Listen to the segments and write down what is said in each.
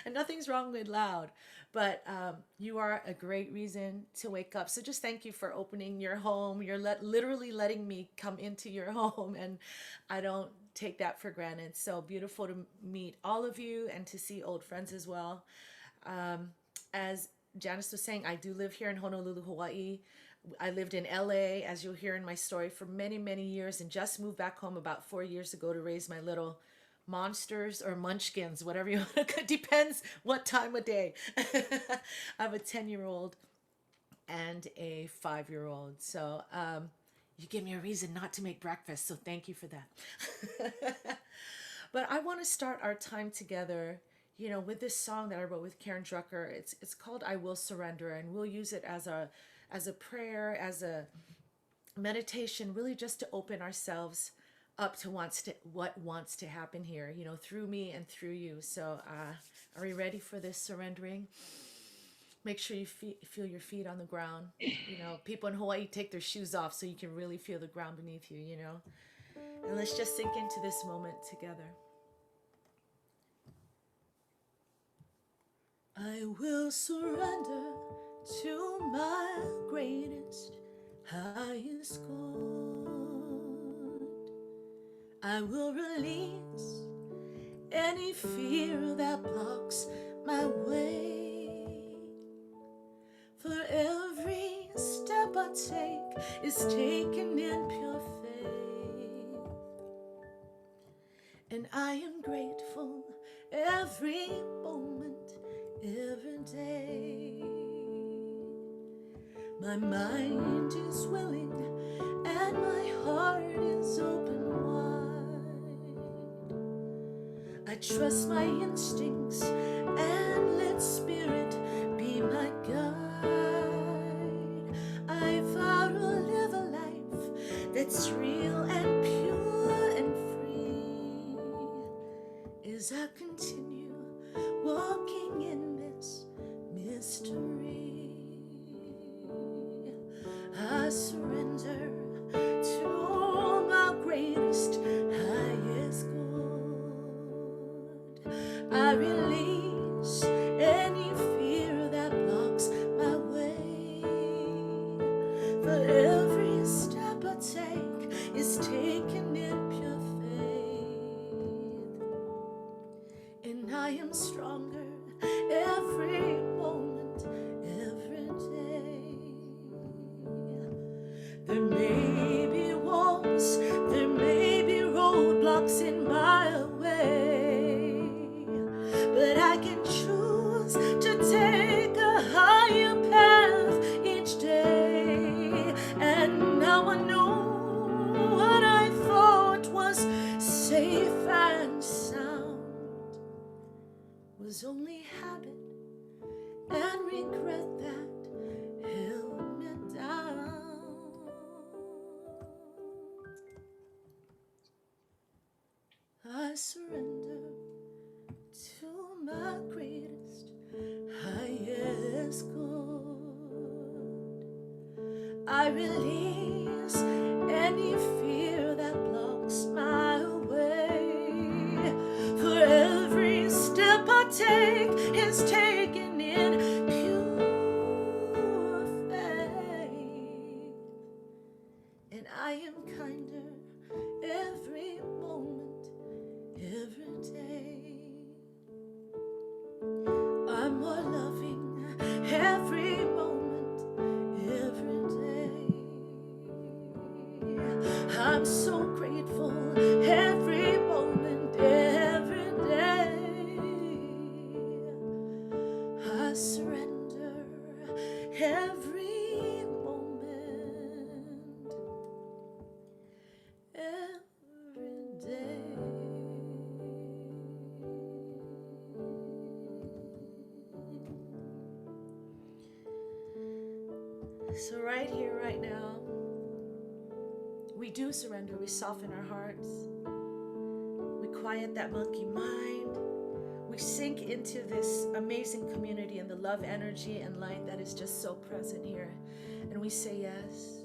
And nothing's wrong with loud, but you are a great reason to wake up. So just thank you for opening your home. You're literally letting me come into your home, and I don't take that for granted. So beautiful to meet all of you and to see old friends as well. As Janice was saying, I do live here in Honolulu, Hawaii. I lived in LA, as you'll hear in my story, for many, many years, and just moved back home about 4 years ago to raise my little monsters or munchkins, whatever you want to, depends what time of day. I have a 10-year-old and a 5-year-old. So you give me a reason not to make breakfast. So thank you for that. But I want to start our time together, with this song that I wrote with Karen Drucker. It's called "I Will Surrender," and we'll use it as a prayer, as a meditation, really just to open ourselves up to what wants to happen here, through me and through you. So, are we ready for this surrendering? Make sure you feel your feet on the ground. People in Hawaii take their shoes off so you can really feel the ground beneath you. And let's just sink into this moment together. I will surrender to my greatest, highest good. I will release any fear that blocks my way. For every step I take is taken in pure faith. And I am grateful every moment, every day. My mind is willing and my heart is open wide. I trust my instincts and let spirit be my guide. I vow to live a life that's real and pure and free as I continue walking in this mystery. I surrender to my greatest, highest good. I release any fear that blocks my way. For every step I take is taken in pure faith. And I am stronger every moment, every day. There may be walls, there may be roadblocks in my way, but I can choose to take a higher path each day. And now I know what I thought was safe and sound was only habit and regret that held me down. I surrender to my greatest, highest good. I release any fear that blocks my way. For every step I take is taken in pure faith. And I am kinder every moment, every day. I'm more loving every moment, every day. I'm so grateful every moment, every day. I surrender every moment, every day. So right here, right now, we do surrender. We soften our hearts. We quiet that monkey mind. We sink into this amazing community and the love, energy, and light that is just so present here. And we say yes.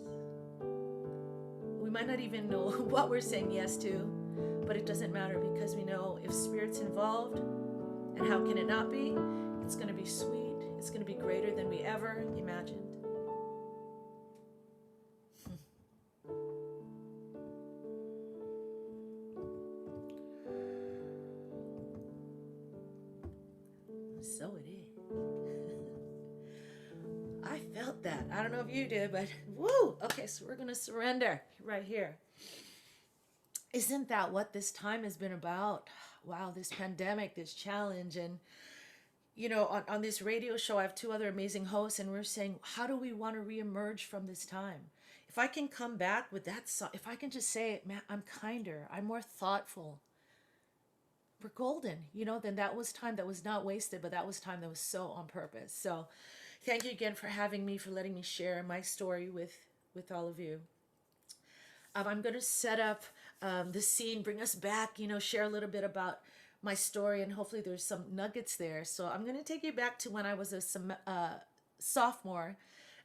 We might not even know what we're saying yes to, but it doesn't matter because we know if Spirit's involved and how can it not be? It's going to be sweet. It's going to be greater than we ever imagined. So it is. I felt that. I don't know if you did, but woo! Okay, so we're going to surrender right here. Isn't that what this time has been about? Wow, this pandemic, this challenge. And, you know, on this radio show, I have two other amazing hosts, and we're saying, how do we want to reemerge from this time? If I can come back with that, if I can just say, man, I'm kinder, I'm more thoughtful, we're golden, you know, then that was time that was not wasted, but that was time that was so on purpose. So thank you again for having me, for letting me share my story with all of you. I'm going to set up the scene, bring us back, you know, share a little bit about my story, and hopefully there's some nuggets there. So I'm going to take you back to when I was a sophomore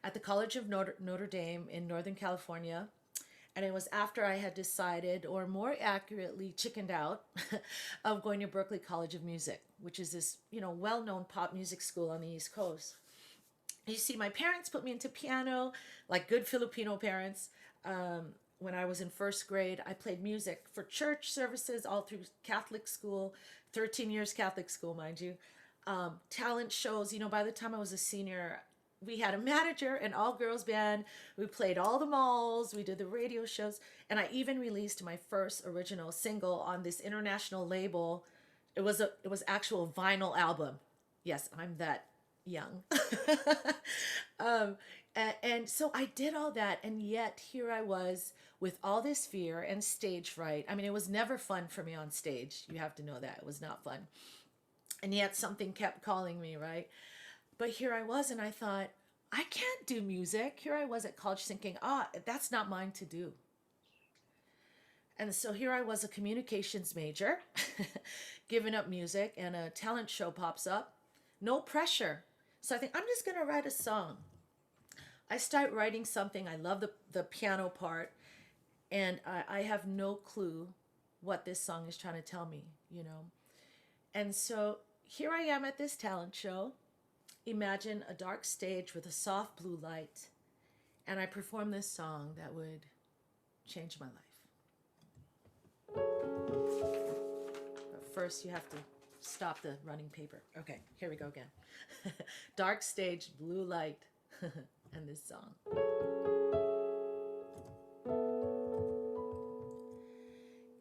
at the College of Notre Dame in Northern California. And it was after I had decided, or more accurately, chickened out of going to Berklee College of Music, which is this, you know, well-known pop music school on the East Coast. You see, my parents put me into piano, like good Filipino parents. When I was in first grade, I played music for church services all through Catholic school, 13 years Catholic school, mind you. Talent shows, you know, by the time I was a senior, we had a manager, an all-girls band. We played all the malls. We did the radio shows. And I even released my first original single on this international label. It was actual vinyl album. Yes, I'm that young. And so I did all that. And yet here I was with all this fear and stage fright. I mean, it was never fun for me on stage. You have to know that. It was not fun. And yet something kept calling me, right? But here I was, and I thought, I can't do music. Here I was at college thinking, that's not mine to do. And so here I was, a communications major, giving up music, and a talent show pops up. No pressure. So I think, I'm just going to write a song. I start writing something. I love the piano part, and I have no clue what this song is trying to tell me, you know. And so here I am at this talent show. Imagine a dark stage with a soft blue light, and I perform this song that would change my life. But first you have to stop the running paper. Okay, here we go again. Dark stage, blue light, and this song.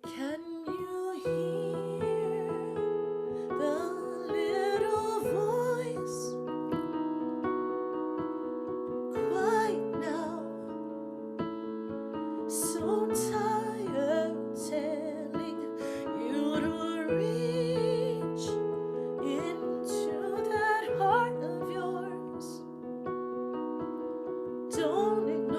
Can you hear the little voice quiet now? So tired telling you to reach into that heart of yours. Don't ignore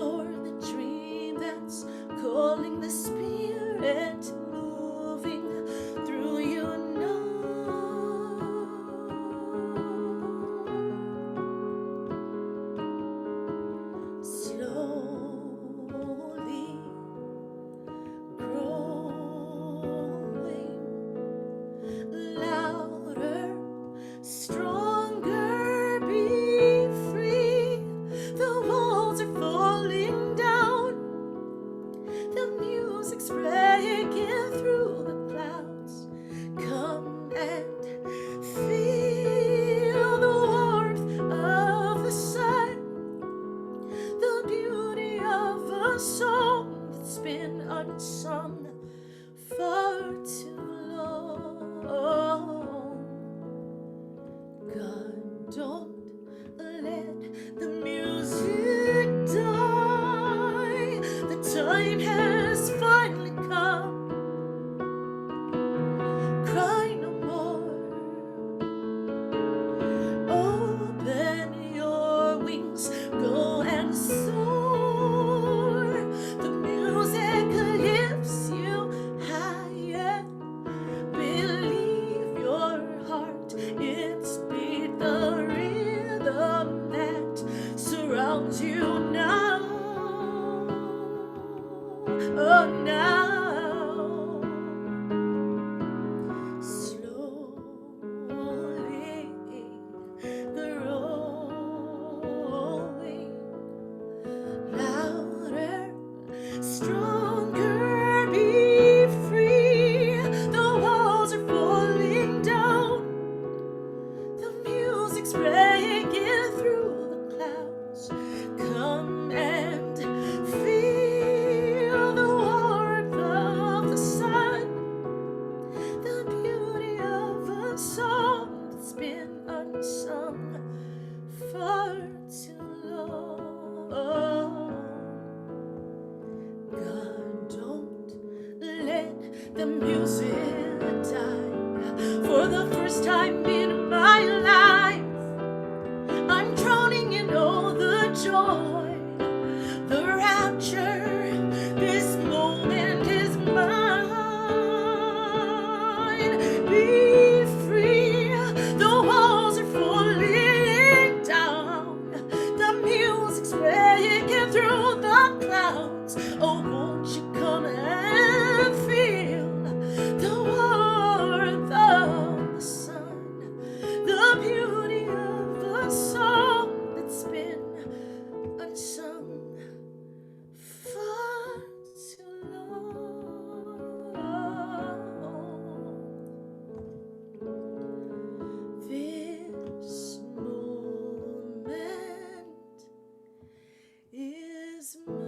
the music died for the first time in my life. I'm drowning in all the joy, the rapture. This moment is mine. Be free. The walls are falling down. The music's breaking through the clouds. Oh, won't you come and feel the warmth of the sun, the beauty of the song that's been unsung for too long. This moment is mine.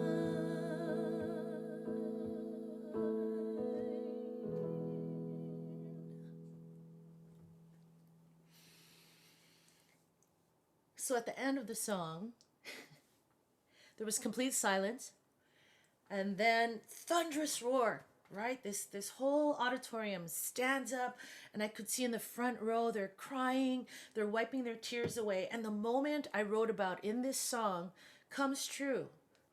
So at the end of the song, there was complete silence, and then thunderous roar, right? This whole auditorium stands up, and I could see in the front row, they're crying, they're wiping their tears away. And the moment I wrote about in this song comes true,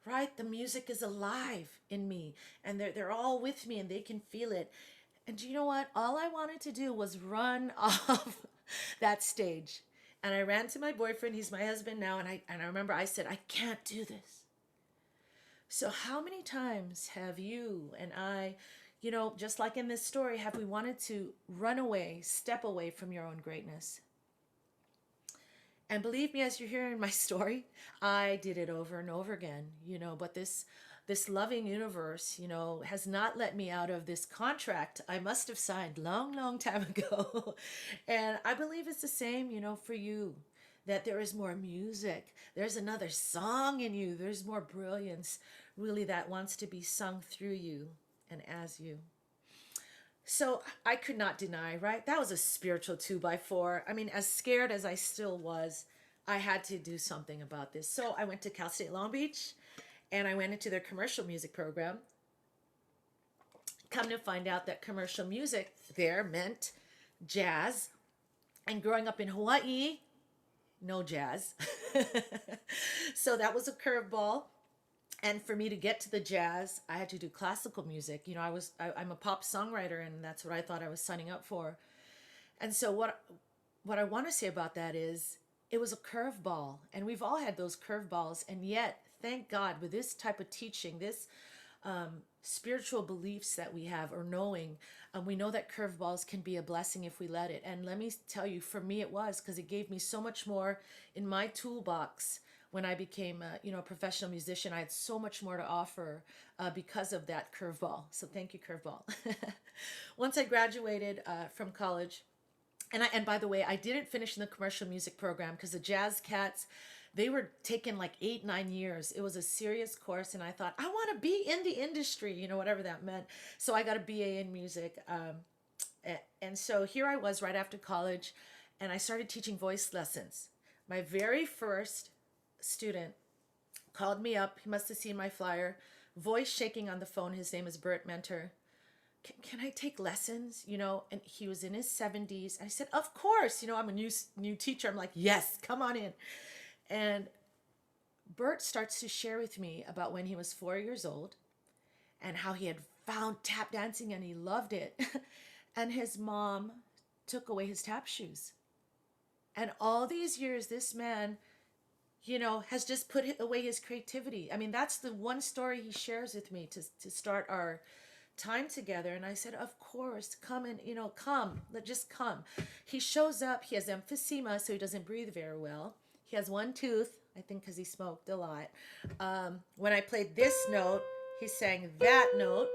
right? The music is alive in me, and they're all with me, and they can feel it. And do you know what? All I wanted to do was run off that stage. And I ran to my boyfriend, he's my husband now, and I remember I said, I can't do this. So how many times have you and I, just like in this story, have we wanted to run away, step away from your own greatness? And believe me, as you're hearing my story, I did it over and over again, but this loving universe, has not let me out of this contract I must have signed long time ago. And I believe it's the same, for you, that there is more music. There's another song in you. There's more brilliance, really, that wants to be sung through you and as you. So I could not deny, right? That was a spiritual 2x4. I mean, as scared as I still was, I had to do something about this. So I went to Cal State Long Beach, and I went into their commercial music program. Come to find out that commercial music there meant jazz. And growing up in Hawaii, no jazz. So that was a curveball. And for me to get to the jazz, I had to do classical music. I'm a pop songwriter, and that's what I thought I was signing up for. And so what I want to say about that is it was a curveball, and we've all had those curveballs. And yet, thank God, with this type of teaching, this spiritual beliefs that we have, or knowing, we know that curveballs can be a blessing if we let it. And let me tell you, for me it was, because it gave me so much more in my toolbox. When I became a professional musician, I had so much more to offer because of that curveball. So thank you, curveball. Once I graduated from college, and by the way, I didn't finish in the commercial music program because the jazz cats, they were taking like 8-9 years. It was a serious course, and I thought, I want to be in the industry, whatever that meant. So I got a BA in music. And so here I was right after college, and I started teaching voice lessons. My very first student called me up. He must have seen my flyer, voice shaking on the phone. His name is Bert Mentor. Can I take lessons? And he was in his 70s. I said, of course. I'm a new teacher. I'm like, yes, come on in. And Bert starts to share with me about when he was 4 years old and how he had found tap dancing and he loved it. And his mom took away his tap shoes. And all these years, this man, has just put away his creativity. I mean, that's the one story he shares with me to start our time together. And I said, of course, come and, just come. He shows up. He has emphysema, so he doesn't breathe very well. He has one tooth, I think because he smoked a lot. When I played this note, he sang that note.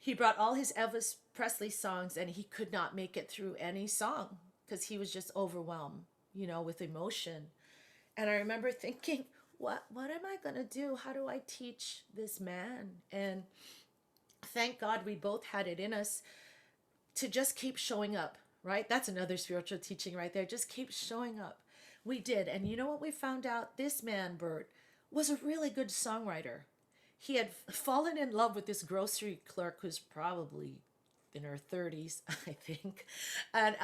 He brought all his Elvis Presley songs, and he could not make it through any song because he was just overwhelmed, with emotion. And I remember thinking, what am I going to do? How do I teach this man? And thank God we both had it in us to just keep showing up, right? That's another spiritual teaching right there. Just keep showing up. We did. And you know what we found out? This man, Bert, was a really good songwriter. he had fallen in love with this grocery clerk who's probably in her 30s, I think. And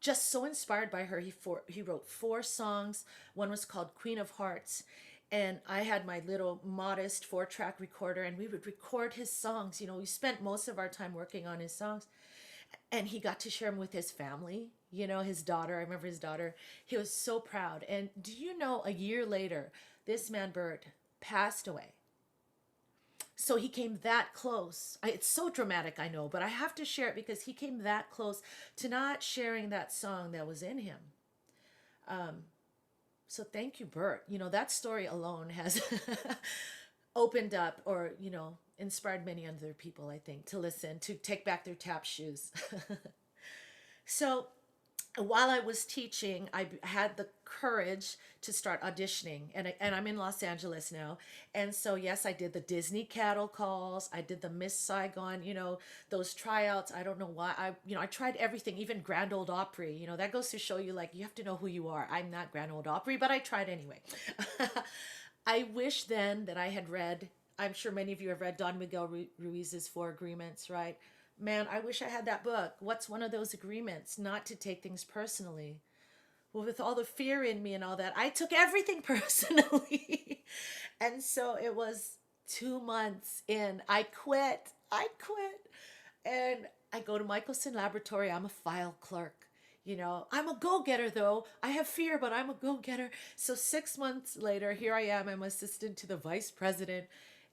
just so inspired by her, he wrote 4 songs. One was called Queen of Hearts. And I had my little modest 4-track recorder, and we would record his songs. You know, we spent most of our time working on his songs. And he got to share them with his family, you know, his daughter. I remember his daughter. He was so proud. And do you know, a year later, this man, Bert, passed away. So he came that close. It's so dramatic, I know, but I have to share it because he came that close to not sharing that song that was in him. So thank you, Bert. You know, that story alone has opened up, or, you know, inspired many other people, I think, to listen, to take back their tap shoes. So while I was teaching, I had the courage to start auditioning, and I'm in Los Angeles now. And so, yes, I did the Disney cattle calls. I did the Miss Saigon, you know, those tryouts. I don't know why. I tried everything, even Grand Ole Opry. You know, that goes to show you, like, you have to know who you are. I'm not Grand Ole Opry, but I tried anyway. I wish then that I had read, I'm sure many of you have read Don Miguel Ruiz's 4 Agreements, right? Man, I wish I had that book. What's one of those agreements? Not to take things personally. Well, with all the fear in me and all that, I took everything personally. And so it was 2 months in. I quit. And I go to Michelson Laboratory. I'm a file clerk. You know, I'm a go-getter though. I have fear, but I'm a go-getter. So 6 months later, here I am. I'm assistant to the vice president.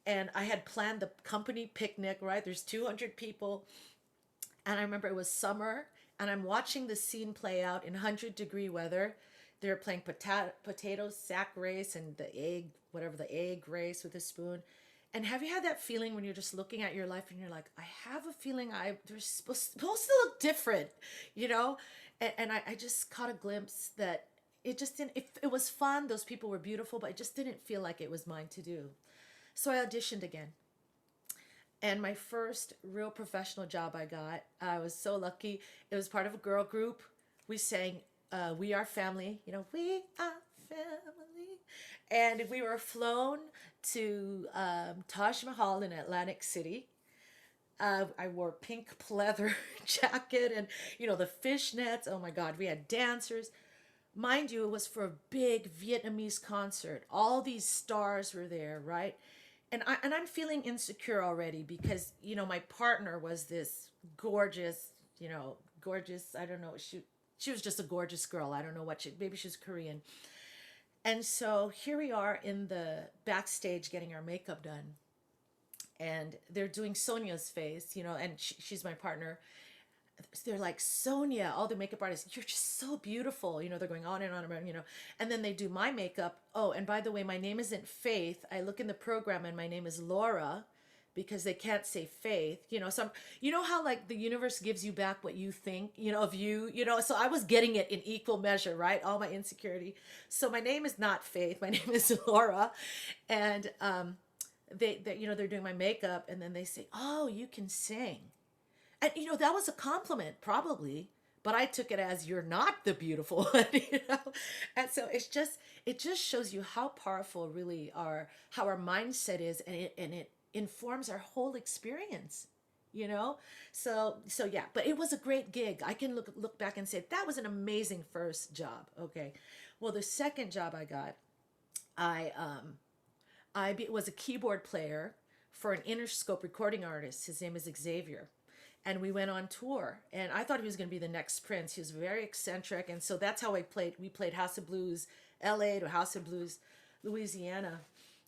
And I had planned the company picnic, right? There's 200 people. And I remember it was summer, and I'm watching the scene play out in 100-degree weather. They're playing potato sack race and the egg, whatever, the egg race with a spoon. And have you had that feeling when you're just looking at your life and you're like, I have a feeling they're supposed to look different, you know? And I just caught a glimpse that it just didn't, it was fun. Those people were beautiful, but it just didn't feel like it was mine to do. So I auditioned again. And my first real professional job I got, I was so lucky. It was part of a girl group. We sang We Are Family, you know, We Are Family. And we were flown to Taj Mahal in Atlantic City. I wore pink pleather jacket and, you know, the fishnets. Oh my God, we had dancers. Mind you, it was for a big Vietnamese concert. All these stars were there, right? And I'm feeling insecure already because, you know, my partner was this gorgeous, you know, gorgeous, I don't know, she was just a gorgeous girl. I don't know what maybe she's Korean. And so here we are in the backstage getting our makeup done. And they're doing Sonia's face, you know, and she's my partner. They're like, Sonia, all the makeup artists, you're just so beautiful. You know, they're going on and on and on, you know. And then they do my makeup. Oh, and by the way, my name isn't Faith. I look in the program and my name is Laura because they can't say Faith. You know, you know how like the universe gives you back what you think, you know, of you, you know. So I was getting it in equal measure, right? All my insecurity. So my name is not Faith. My name is Laura. And they you know, they're doing my makeup and then they say, oh, you can sing. And, you know, that was a compliment, probably, but I took it as you're not the beautiful one, you know? And so it just shows you how powerful really how our mindset is, and it informs our whole experience, you know? So yeah, but it was a great gig. I can look back and say, that was an amazing first job. Okay. Well, the second job I got, I was a keyboard player for an Interscope recording artist. His name is Xavier. And we went on tour, and I thought he was going to be the next Prince. He was very eccentric, and so that's how we played House of Blues LA to House of Blues Louisiana.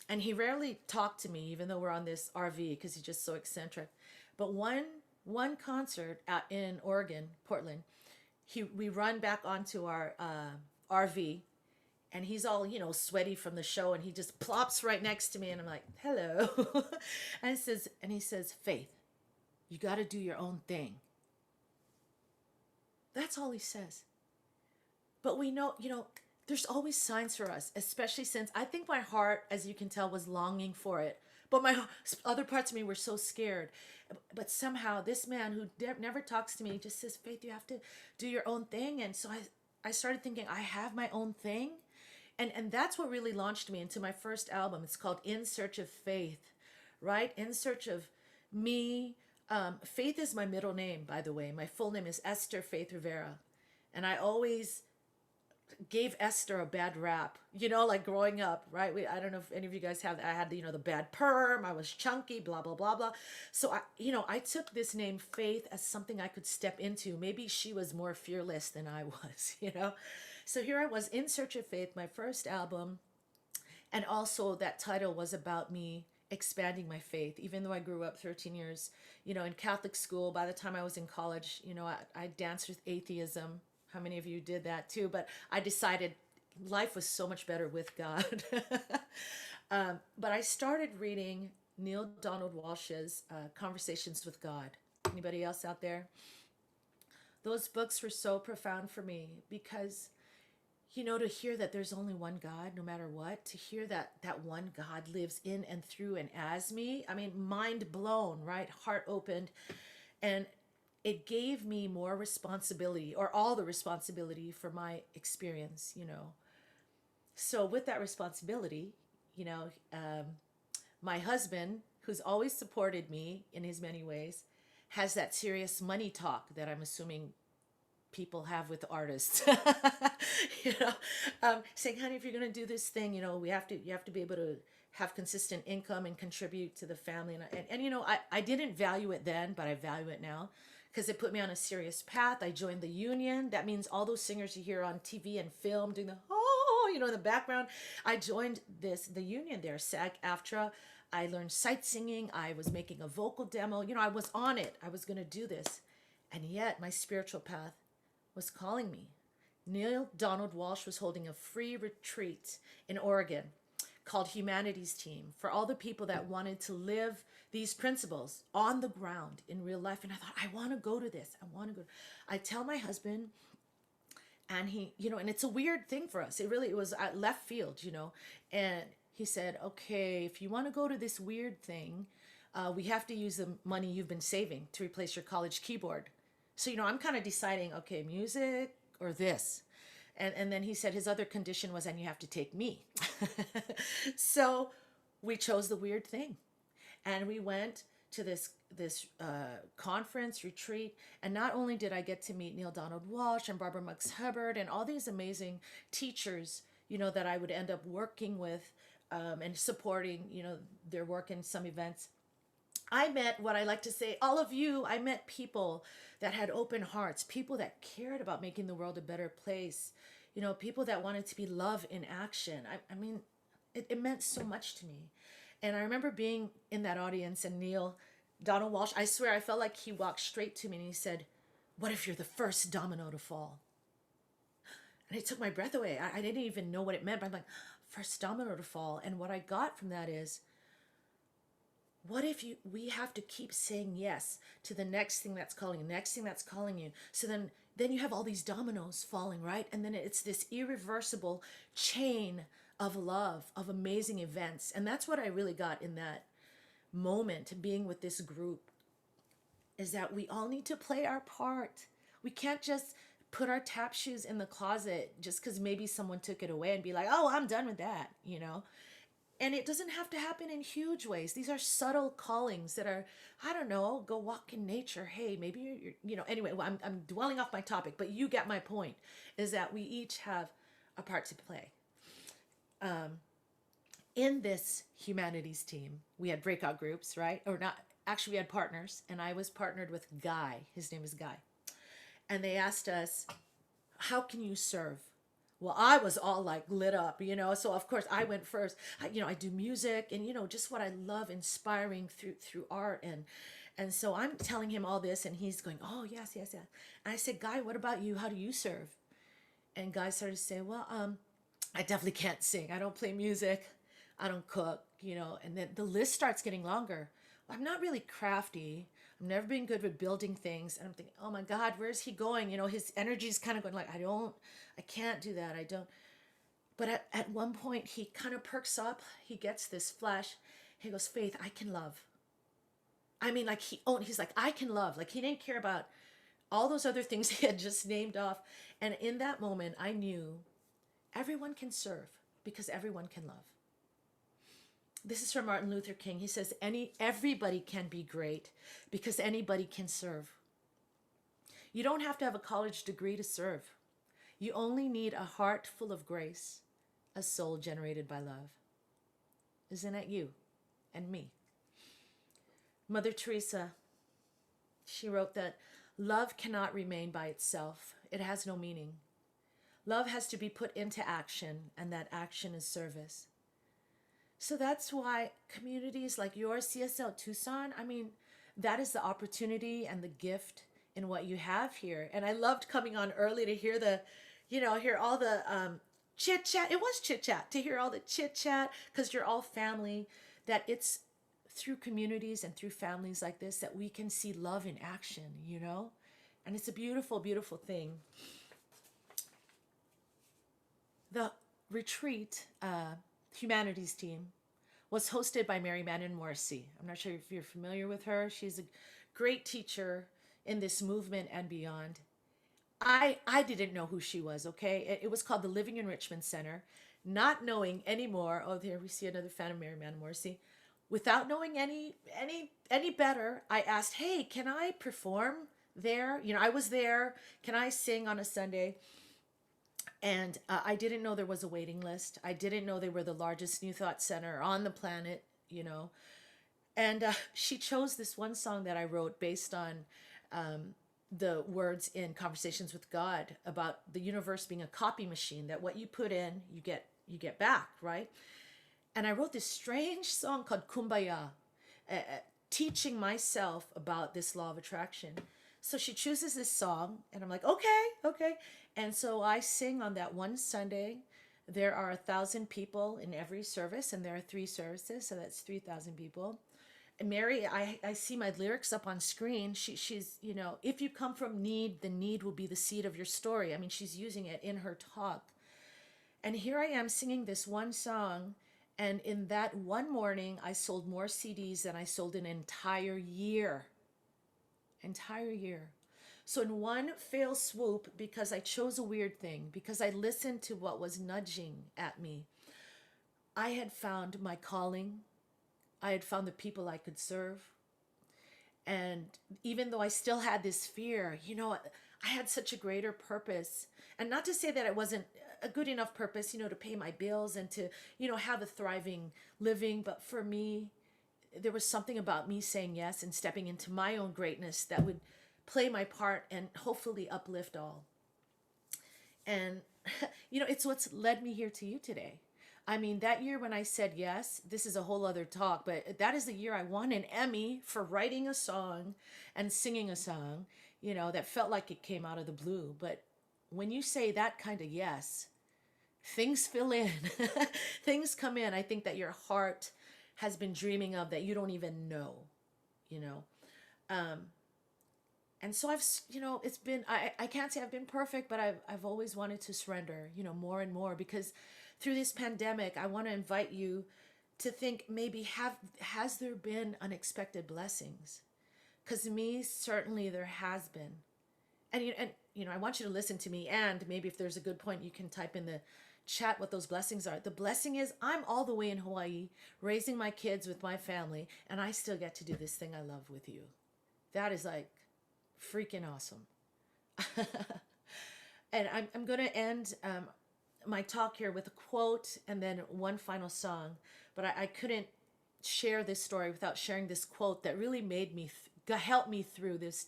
And he rarely talked to me, even though we're on this RV, because he's just so eccentric. But one concert out in Oregon, Portland, we run back onto our RV, and he's all, you know, sweaty from the show, and he just plops right next to me, and I'm like, hello. and he says, Faith, you got to do your own thing. That's all he says. But we know, you know, there's always signs for us, especially since I think my heart, as you can tell, was longing for it. But my other parts of me were so scared. But somehow this man who never talks to me just says, Faith, you have to do your own thing. And so I started thinking, I have my own thing. And that's what really launched me into my first album. It's called In Search of Faith. right? In search of me. Faith is my middle name, by the way. My full name is Esther Faith Rivera. And I always gave Esther a bad rap, like growing up, right? I don't know if any of you guys have, I had, the bad perm, I was chunky, blah, blah, blah, blah. So I took this name Faith as something I could step into. Maybe she was more fearless than I was. So here I was in search of faith, my first album. And also that title was about me expanding my faith, even though I grew up 13 years, in Catholic school. By the time I was in college, I danced with atheism. How many of you did that too? But I decided life was so much better with God. But I started reading Neil Donald Walsh's Conversations with God. Anybody else out there? Those books were so profound for me because, to hear that there's only one God, no matter what, to hear that that one God lives in and through and as me. I mean, mind blown, right? Heart opened. And it gave me more responsibility, or all the responsibility for my experience. So with that responsibility, my husband, who's always supported me in his many ways, has that serious money talk that I'm assuming people have with artists. Saying, honey, if you're going to do this thing, you have to be able to have consistent income and contribute to the family. And I didn't value it then, but I value it now because it put me on a serious path. I joined the union. That means all those singers you hear on TV and film doing the, in the background. I joined the union there, SAG-AFTRA. I learned sight singing. I was making a vocal demo. I was on it. I was going to do this. And yet my spiritual path was calling me. Neil Donald Walsh was holding a free retreat in Oregon called Humanities Team for all the people that wanted to live these principles on the ground in real life. And I thought, I want to go to this. I want to go. I tell my husband, and he, and it's a weird thing for us. It was at left field, and he said, okay, if you want to go to this weird thing, we have to use the money you've been saving to replace your college keyboard. So, I'm kind of deciding, okay, music or this. And then he said his other condition was, and you have to take me. So we chose the weird thing. And we went to this conference retreat. And not only did I get to meet Neil Donald Walsh and Barbara Muggs Hubbard and all these amazing teachers, that I would end up working with and supporting, their work in some events. I met, what I like to say, all of you, I met people that had open hearts, people that cared about making the world a better place, people that wanted to be love in action. I mean, it meant so much to me. And I remember being in that audience and Neil Donald Walsh, I swear, I felt like he walked straight to me and he said, what if you're the first domino to fall? And it took my breath away. I didn't even know what it meant, but I'm like, first domino to fall. And what I got from that is, what if we have to keep saying yes to the next thing that's calling you, next thing that's calling you. So then you have all these dominoes falling, right? And then it's this irreversible chain of love, of amazing events. And that's what I really got in that moment, being with this group, is that we all need to play our part. We can't just put our tap shoes in the closet just because maybe someone took it away and be like, oh, I'm done with that, And it doesn't have to happen in huge ways. These are subtle callings that are, I don't know, go walk in nature. Hey, maybe you're anyway, well, I'm dwelling off my topic, but you get my point, is that we each have a part to play. In this humanities team, we had breakout groups, right? Or not, actually we had partners, and I was partnered with Guy. His name is Guy. And they asked us, how can you serve? Well, I was all like lit up, so of course I went first. I do music and, just what I love, inspiring through art. And so I'm telling him all this and he's going, oh, yes, yes, yes. And I said, Guy, what about you? How do you serve? And Guy started to say, well, I definitely can't sing. I don't play music. I don't cook, and then the list starts getting longer. I'm not really crafty. I've never been good with building things. And I'm thinking, oh my God, where's he going? His energy is kind of going like, I can't do that. I don't. But at one point he kind of perks up. He gets this flash. He goes, Faith, I can love. I mean, like he's like, I can love. Like he didn't care about all those other things he had just named off. And in that moment, I knew everyone can serve because everyone can love. This is from Martin Luther King. He says, everybody can be great because anybody can serve. You don't have to have a college degree to serve. You only need a heart full of grace, a soul generated by love. Isn't that you and me? Mother Teresa, she wrote that love cannot remain by itself. It has no meaning. Love has to be put into action, and that action is service. So that's why communities like yours, CSL Tucson, I mean, that is the opportunity and the gift in what you have here. And I loved coming on early to hear hear all the chit chat. It was chit chat, to hear all the chit chat, because you're all family, that it's through communities and through families like this that we can see love in action, And it's a beautiful, beautiful thing. The retreat, humanities team, was hosted by Marianne Morrissey. I'm not sure if you're familiar with her. She's a great teacher in this movement and beyond. I didn't know who she was, okay? It was called the Living Enrichment Center. Not knowing anymore, oh, there we see another fan of Marianne Morrissey. Without knowing any better, I asked, hey, can I perform there? I was there. Can I sing on a Sunday? And I didn't know there was a waiting list. I didn't know they were the largest New Thought Center on the planet, And she chose this one song that I wrote based on the words in Conversations with God about the universe being a copy machine, that what you put in, you get back, right? And I wrote this strange song called Kumbaya, teaching myself about this law of attraction. So she chooses this song, and I'm like, okay. And so I sing on that one Sunday. There are 1,000 people in every service, and there are 3 services, so that's 3,000 people. And Mary, I see my lyrics up on screen. She's, if you come from need, the need will be the seed of your story. I mean, she's using it in her talk. And here I am singing this one song, and in that one morning, I sold more CDs than I sold an entire year. So in one fell swoop, because I chose a weird thing, because I listened to what was nudging at me, I had found my calling. I had found the people I could serve. And even though I still had this fear, I had such a greater purpose. And not to say that it wasn't a good enough purpose, to pay my bills and to, have a thriving living. But for me, there was something about me saying yes and stepping into my own greatness that would play my part and hopefully uplift all. And, it's what's led me here to you today. I mean, that year when I said yes, this is a whole other talk, but that is the year I won an Emmy for writing a song and singing a song, that felt like it came out of the blue. But when you say that kind of yes, things fill in, things come in. I think that your heart has been dreaming of that you don't even know, and so it's been, I can't say I've been perfect, but I've always wanted to surrender, more and more, because through this pandemic, I want to invite you to think, maybe has there been unexpected blessings? Because me, certainly there has been. And I want you to listen to me, and maybe if there's a good point, you can type in the chat what those blessings are. The blessing is I'm all the way in Hawaii, raising my kids with my family, and I still get to do this thing I love with you. That is like freaking awesome. And I'm going to end my talk here with a quote and then one final song. But I couldn't share this story without sharing this quote that really made me, helped me through this,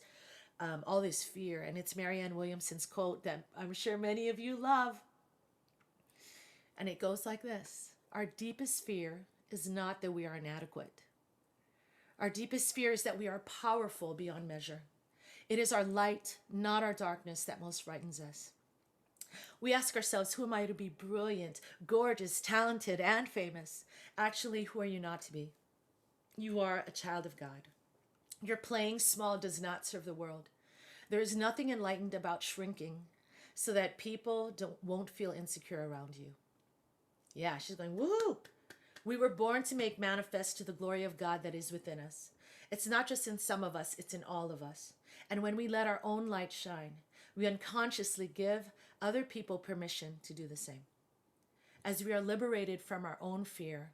all this fear. And it's Marianne Williamson's quote that I'm sure many of you love. And it goes like this: our deepest fear is not that we are inadequate. Our deepest fear is that we are powerful beyond measure. It is our light, not our darkness, that most frightens us. We ask ourselves, who am I to be brilliant, gorgeous, talented, and famous? Actually, who are you not to be? You are a child of God. Your playing small does not serve the world. There is nothing enlightened about shrinking so that people won't feel insecure around you. Yeah, she's going, woohoo! We were born to make manifest to the glory of God that is within us. It's not just in some of us, it's in all of us. And when we let our own light shine, we unconsciously give other people permission to do the same. As we are liberated from our own fear,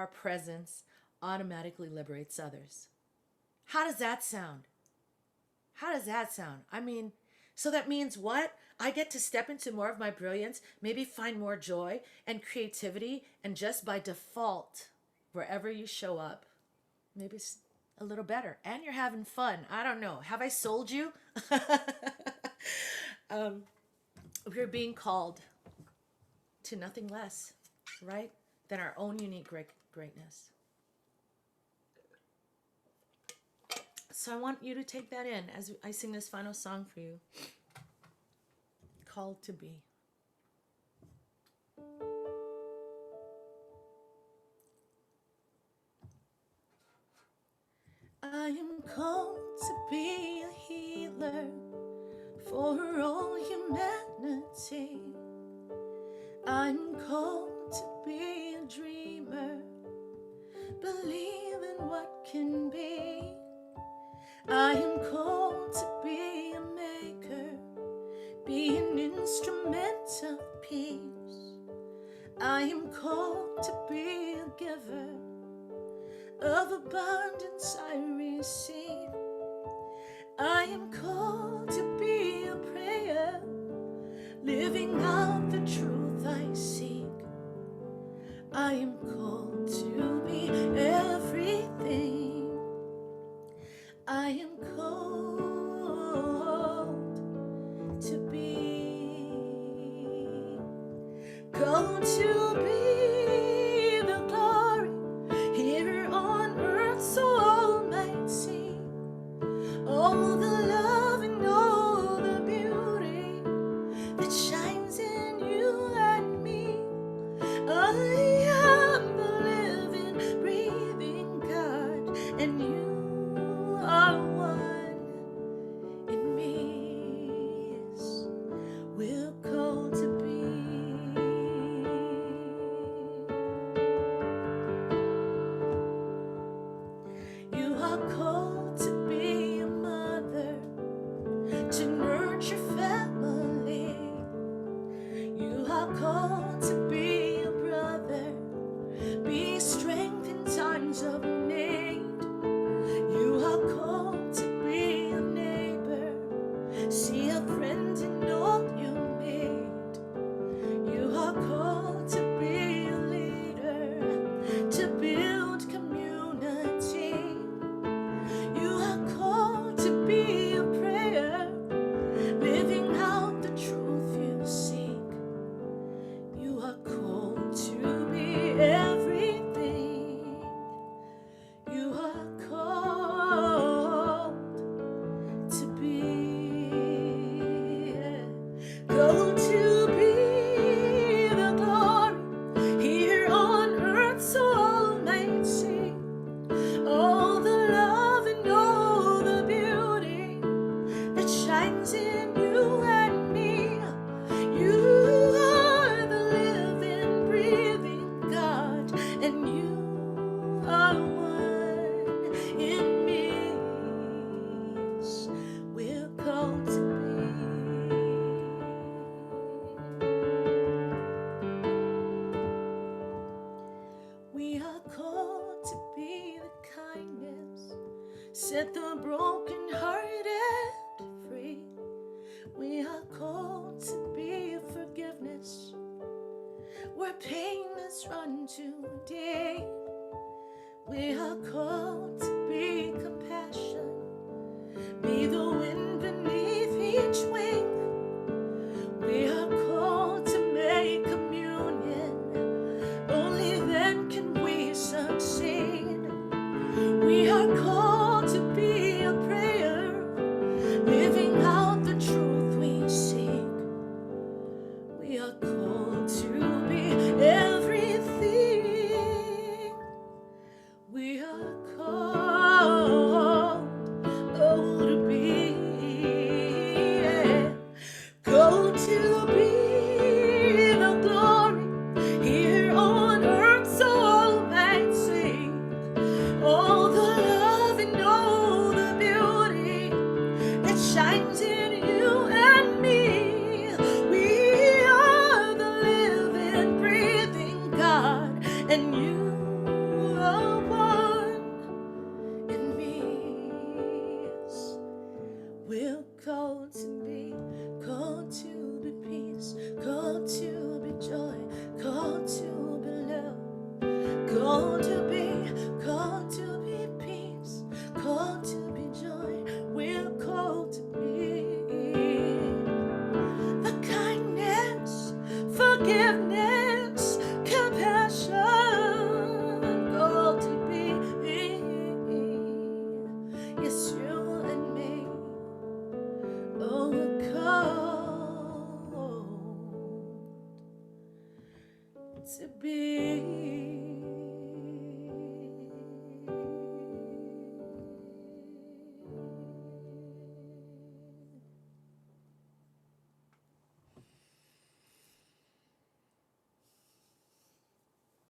our presence automatically liberates others. How does that sound? How does that sound? I mean, so that means what? I get to step into more of my brilliance, maybe find more joy and creativity, and just by default, wherever you show up, maybe it's a little better. And you're having fun. I don't know. Have I sold you? We're being called to nothing less, right, than our own unique greatness. So I want you to take that in as I sing this final song for you. Called to be. I am called to be a healer for all humanity. I'm called to be a dreamer, believe in what can be. I am called to be a maker, be an instrument of peace. I am called to be a giver, of abundance I receive. I am called to be a prayer, living out the truth I seek. I am called to be everything. I am called to be, called to be the glory here on earth so all might see. All the love and all the beauty that shines in you and me. I am the living, breathing God, and you are one in me. Yes, we're called to be. You are called to be a mother, to nurture family. You are called to be a brother, be strength in times of need. You are called to be a neighbor, see a friend in all you meet. You are called to be a leader, to build community. You are called to be a prayer, living out the truth you seek. You are called to be everything. You are called to be, called to be the glory here on earth so all might see. All the love and all the beauty that shines in you and me. You are the living, breathing God, and you are one in me. Yes, we're called to be. We are called to be the kindness, set the brokenhearted free. We are called to be forgiveness, where pain has run too deep. We are called to be compassion, be the wind beneath each wing. We are called to make communion, only then can we succeed. We are called to be a prayer, living out the truth we seek. We are called to be everything. We are called, oh, to be, yeah. Called to be the glory here on earth so all might see. All the love and all the beauty that shines in you and me. We are the living, breathing God, and you forgiveness, compassion, called to be. Yes, you and me, oh, we're called to be.